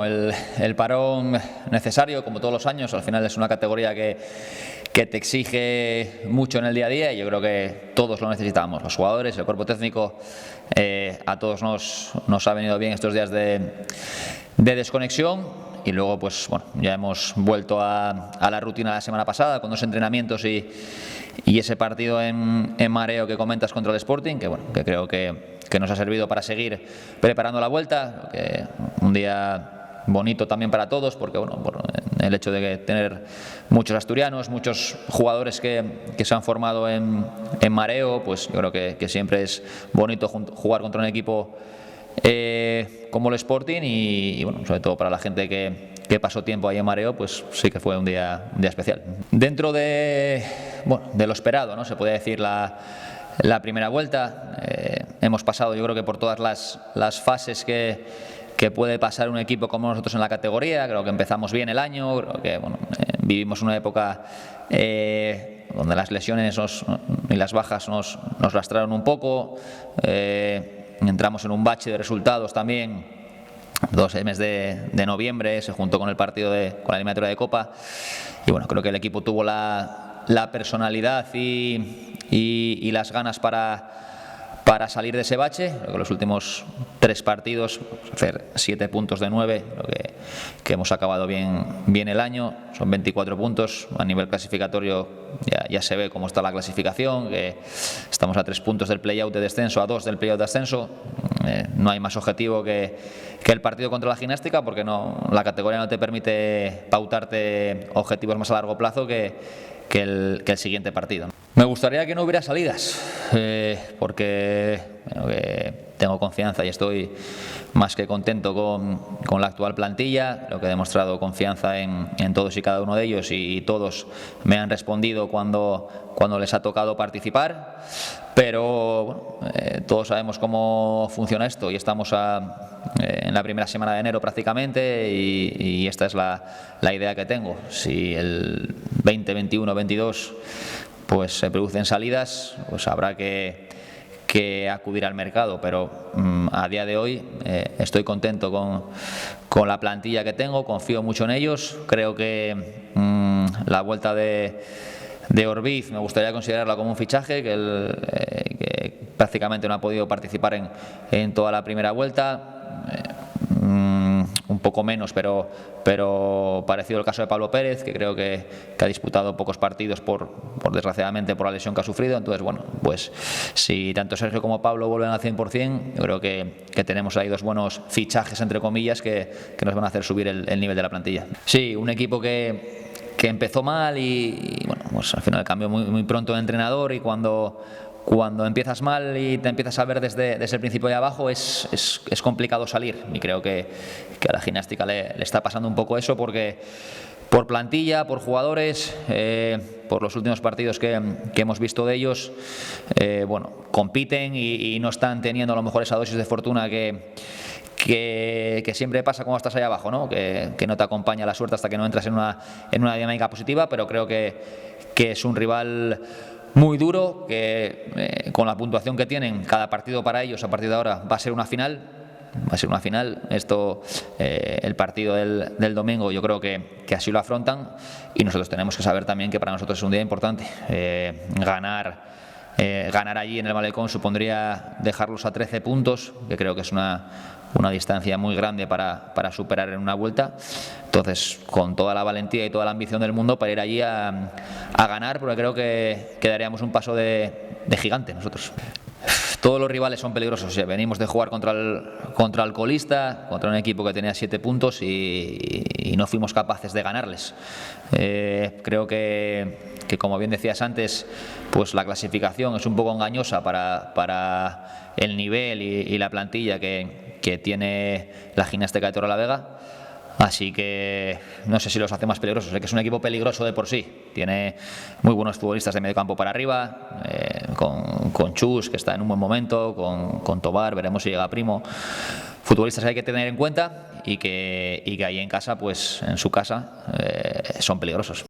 el parón necesario, como todos los años. Al final es una categoría que te exige mucho en el día a día y yo creo que todos lo necesitamos, los jugadores, el cuerpo técnico. A todos nos ha venido bien estos días de desconexión y luego pues bueno, ya hemos vuelto a la rutina la semana pasada con 2 entrenamientos y ese partido en Mareo que comentas contra el Sporting, que bueno, que creo que nos ha servido para seguir preparando la vuelta, que un día bonito también para todos, porque bueno, por el hecho de tener muchos asturianos, muchos jugadores que se han formado en Mareo, pues yo creo que siempre es bonito jugar contra un equipo como el Sporting y bueno, sobre todo para la gente que pasó tiempo ahí en Mareo, pues sí que fue un día especial. Dentro de lo esperado, ¿no? Se puede decir la primera vuelta, hemos pasado yo creo que por todas las fases que puede pasar un equipo como nosotros en la categoría. Creo que empezamos bien el año, creo que bueno, vivimos una época donde las lesiones y las bajas nos lastraron un poco, entramos en un bache de resultados también, 2 meses de noviembre, se juntó con el partido con la eliminatoria de Copa y bueno, creo que el equipo tuvo la personalidad y las ganas para salir de ese bache. Creo que los últimos 3 partidos, hacer 7 puntos de 9, creo que hemos acabado bien el año, son 24 puntos, a nivel clasificatorio ya se ve cómo está la clasificación, que estamos a 3 puntos del play-out de descenso, a 2 del play-out de ascenso, no hay más objetivo que el partido contra la Gimnástica, porque la categoría no te permite pautarte objetivos más a largo plazo que el siguiente partido. Me gustaría que no hubiera salidas, porque tengo confianza y estoy más que contento con la actual plantilla. Creo que he demostrado confianza en todos y cada uno de ellos y todos me han respondido cuando les ha tocado participar, pero bueno, todos sabemos cómo funciona esto y estamos en la primera semana de enero prácticamente y esta es la idea que tengo. Si el 20, 21, 22 pues se producen salidas, pues habrá que acudir al mercado, pero a día de hoy estoy contento con la plantilla que tengo, confío mucho en ellos, creo que la vuelta de Orbiz me gustaría considerarla como un fichaje, que prácticamente no ha podido participar en toda la primera vuelta, un poco menos, pero parecido al caso de Pablo Pérez, que creo que ha disputado pocos partidos desgraciadamente por la lesión que ha sufrido. Entonces bueno, pues si tanto Sergio como Pablo vuelven al 100%, yo creo que tenemos ahí 2 buenos fichajes entre comillas que nos van a hacer subir el nivel de la plantilla. Sí, un equipo que empezó mal y bueno, pues al final cambió muy pronto de entrenador y cuando empiezas mal y te empiezas a ver desde el principio de abajo es complicado salir, y creo que a la Gimnástica le está pasando un poco eso, porque por plantilla, por jugadores, por los últimos partidos que hemos visto de ellos, bueno, compiten y no están teniendo a lo mejor esa dosis de fortuna que siempre pasa cuando estás ahí abajo, ¿no? Que no te acompaña la suerte hasta que no entras en una dinámica positiva, pero creo que es un rival muy duro, que con la puntuación que tienen, cada partido para ellos a partir de ahora va a ser una final. Esto, el partido del domingo, yo creo que así lo afrontan y nosotros tenemos que saber también que para nosotros es un día importante. Ganar allí en el Malecón supondría dejarlos a 13 puntos, que creo que es una distancia muy grande para superar en una vuelta. Entonces, con toda la valentía y toda la ambición del mundo para ir allí a ganar, porque creo que daríamos un paso de gigante nosotros. Todos los rivales son peligrosos. Venimos de jugar contra el colista, contra un equipo que tenía 7 puntos y no fuimos capaces de ganarles. Creo que como bien decías antes, pues la clasificación es un poco engañosa para el nivel y la plantilla que tiene la Gimnástica de Torrelavega. Así que no sé si los hace más peligrosos. Sé que es un equipo peligroso de por sí. Tiene muy buenos futbolistas de medio campo para arriba, con Chus, que está en un buen momento, con Tobar, veremos si llega Primo. Futbolistas que hay que tener en cuenta y que ahí en casa, pues en su casa, son peligrosos.